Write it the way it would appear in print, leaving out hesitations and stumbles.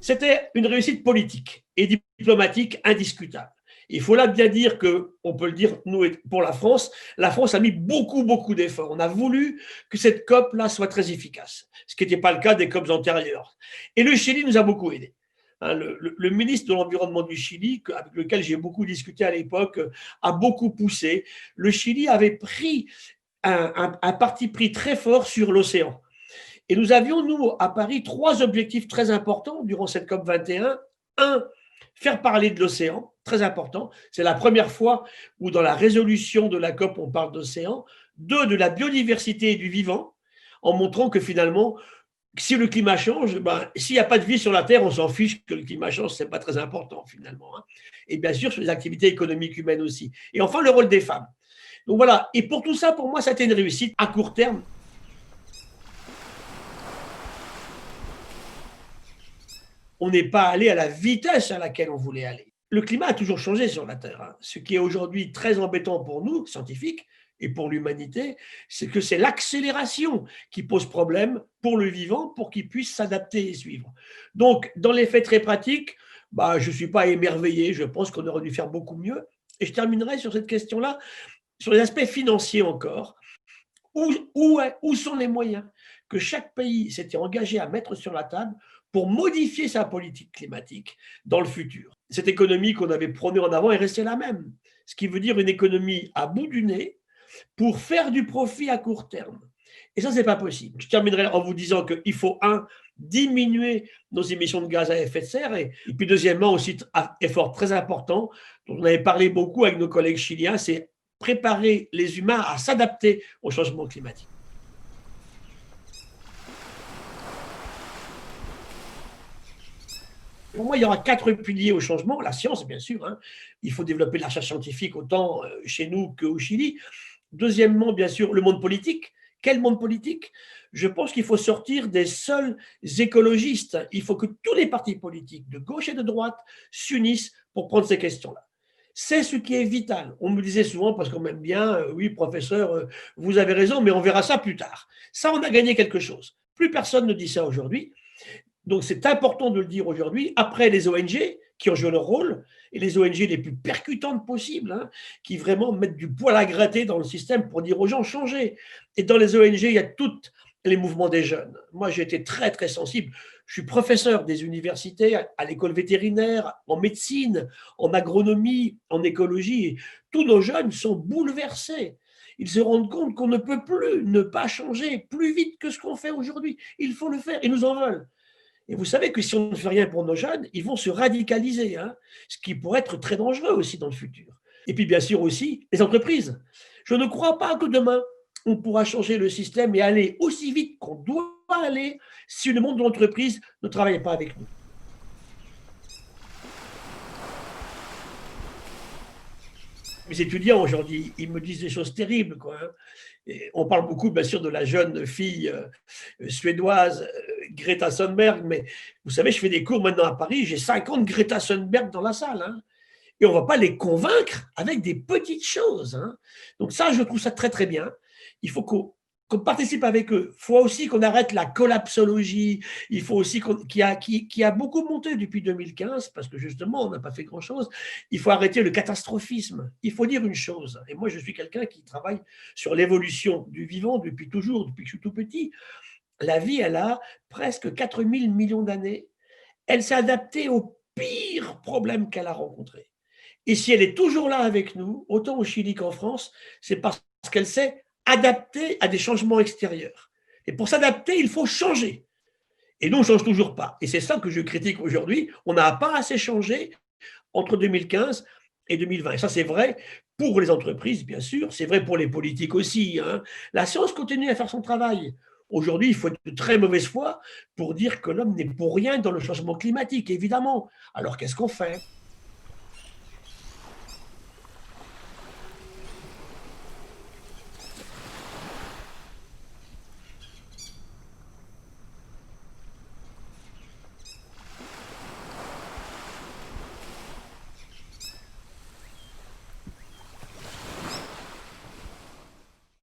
C'était une réussite politique et diplomatique indiscutable. Il faut là bien dire que, on peut le dire, nous, pour la France a mis beaucoup d'efforts. On a voulu que cette COP-là soit très efficace, ce qui n'était pas le cas des COP antérieures. Et le Chili nous a beaucoup aidés. Le ministre de l'Environnement du Chili, avec lequel j'ai beaucoup discuté à l'époque, a beaucoup poussé. Le Chili avait pris un parti pris très fort sur l'océan. Et nous avions, nous, à Paris, 3 objectifs très importants durant cette COP 21. Un, faire parler de l'océan, très important. C'est la première fois où dans la résolution de la COP, on parle d'océan. 2, de la biodiversité et du vivant, en montrant que finalement, si le climat change, s'il n'y a pas de vie sur la Terre, on s'en fiche que le climat change, ce n'est pas très important finalement. Et bien sûr, sur les activités économiques humaines aussi. Et enfin, le rôle des femmes. Donc voilà, et pour tout ça, pour moi, ça a été une réussite à court terme. On n'est pas allé à la vitesse à laquelle on voulait aller. Le climat a toujours changé sur la Terre. Ce qui est aujourd'hui très embêtant pour nous, scientifiques, et pour l'humanité, c'est que c'est l'accélération qui pose problème pour le vivant, pour qu'il puisse s'adapter et suivre. Donc, dans les faits très pratiques, je ne suis pas émerveillé, je pense qu'on aurait dû faire beaucoup mieux. Et je terminerai sur cette question-là, sur les aspects financiers encore. Où sont les moyens que chaque pays s'était engagé à mettre sur la table pour modifier sa politique climatique dans le futur? Cette économie qu'on avait prônée en avant est restée la même, ce qui veut dire une économie à bout du nez pour faire du profit à court terme. Et ça, ce n'est pas possible. Je terminerai en vous disant qu'il faut, diminuer nos émissions de gaz à effet de serre, et puis deuxièmement, aussi, un effort très important, dont on avait parlé beaucoup avec nos collègues chiliens, c'est préparer les humains à s'adapter au changement climatique. Pour moi, il y aura 4 piliers au changement. La science, bien sûr. Il faut développer la recherche scientifique autant chez nous qu'au Chili. Deuxièmement, bien sûr, le monde politique. Quel monde politique? Je pense qu'il faut sortir des seuls écologistes. Il faut que tous les partis politiques, de gauche et de droite, s'unissent pour prendre ces questions-là. C'est ce qui est vital. On me disait souvent, parce qu'on m'aime bien, oui, professeur, vous avez raison, mais on verra ça plus tard. Ça, on a gagné quelque chose. Plus personne ne dit ça aujourd'hui. Donc, c'est important de le dire aujourd'hui. Après, les ONG qui ont joué leur rôle, et les ONG les plus percutantes possibles, qui vraiment mettent du poil à gratter dans le système pour dire aux gens, changez. Et dans les ONG, il y a tous les mouvements des jeunes. Moi, j'ai été très sensible. Je suis professeur des universités, à l'école vétérinaire, en médecine, en agronomie, en écologie. Et tous nos jeunes sont bouleversés. Ils se rendent compte qu'on ne peut plus ne pas changer plus vite que ce qu'on fait aujourd'hui. Il faut le faire. Ils nous en veulent. Et vous savez que si on ne fait rien pour nos jeunes, ils vont se radicaliser, ce qui pourrait être très dangereux aussi dans le futur. Et puis bien sûr aussi, les entreprises. Je ne crois pas que demain, on pourra changer le système et aller aussi vite qu'on doit aller si le monde de l'entreprise ne travaille pas avec nous. Mes étudiants aujourd'hui, ils me disent des choses terribles, Et on parle beaucoup, bien sûr, de la jeune fille suédoise, Greta Thunberg, mais vous savez, je fais des cours maintenant à Paris, j'ai 50 Greta Thunberg dans la salle, et on ne va pas les convaincre avec des petites choses. Donc ça, je trouve ça très bien. Il faut qu'on participe avec eux. Il faut aussi qu'on arrête la collapsologie. Il faut aussi qui a beaucoup monté depuis 2015, parce que justement, on n'a pas fait grand-chose. Il faut arrêter le catastrophisme. Il faut dire une chose, et moi, je suis quelqu'un qui travaille sur l'évolution du vivant depuis toujours, depuis que je suis tout petit. La vie, elle a presque 4000 millions d'années. Elle s'est adaptée aux pires problèmes qu'elle a rencontrés. Et si elle est toujours là avec nous, autant au Chili qu'en France, c'est parce qu'elle s'est adaptée à des changements extérieurs. Et pour s'adapter, il faut changer. Et nous, on ne change toujours pas. Et c'est ça que je critique aujourd'hui. On n'a pas assez changé entre 2015 et 2020. Et ça, c'est vrai pour les entreprises, bien sûr. C'est vrai pour les politiques aussi. La science continue à faire son travail. Aujourd'hui, il faut être de très mauvaise foi pour dire que l'homme n'est pour rien dans le changement climatique, évidemment. Alors, qu'est-ce qu'on fait ?